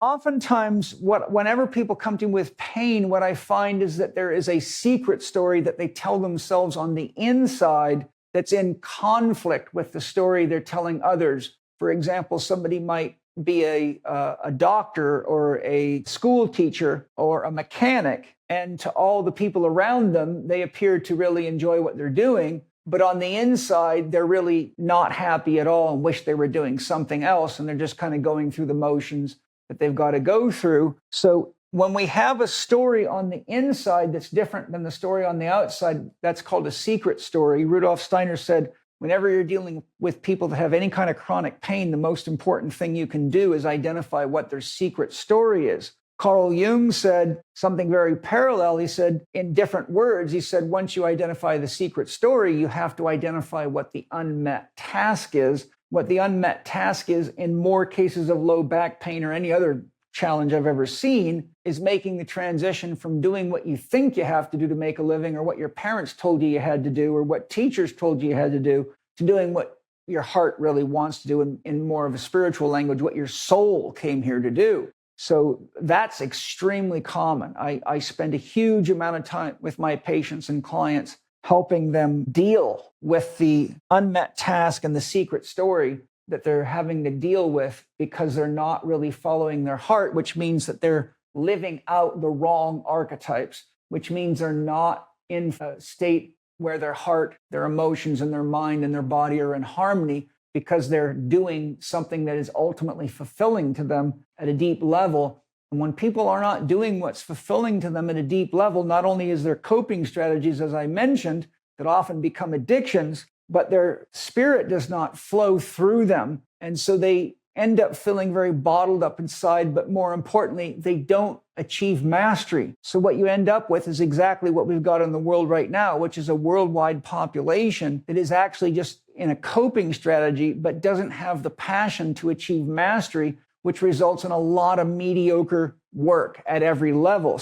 Oftentimes, whenever people come to me with pain, what I find is that there is a secret story that they tell themselves on the inside that's in conflict with the story they're telling others. For example, somebody might be a doctor or a school teacher or a mechanic, and to all the people around them, they appear to really enjoy what they're doing. But on the inside, they're really not happy at all and wish they were doing something else. And they're just kind of going through the motions that they've got to go through. So when we have a story on the inside that's different than the story on the outside, that's called a secret story. Rudolf Steiner said, whenever you're dealing with people that have any kind of chronic pain, the most important thing you can do is identify what their secret story is. Carl Jung said something very parallel. He said, in different words, he said, once you identify the secret story, you have to identify what the unmet task is. What the unmet task is, in more cases of low back pain or any other challenge I've ever seen, is making the transition from doing what you think you have to do to make a living, or what your parents told you had to do, or what teachers told you had to do, to doing what your heart really wants to do, in more of a spiritual language, what your soul came here to do. So that's extremely common. I spend a huge amount of time with my patients and clients helping them deal with the unmet task and the secret story that they're having to deal with because they're not really following their heart, which means that they're living out the wrong archetypes, which means they're not in a state where their heart, their emotions, and their mind and their body are in harmony, because they're doing something that is ultimately fulfilling to them at a deep level. And when people are not doing what's fulfilling to them at a deep level, not only is there coping strategies, as I mentioned, that often become addictions, but their spirit does not flow through them. And so they end up feeling very bottled up inside, but more importantly, they don't achieve mastery. So what you end up with is exactly what we've got in the world right now, which is a worldwide population that is actually just in a coping strategy, but doesn't have the passion to achieve mastery, which results in a lot of mediocre work at every level.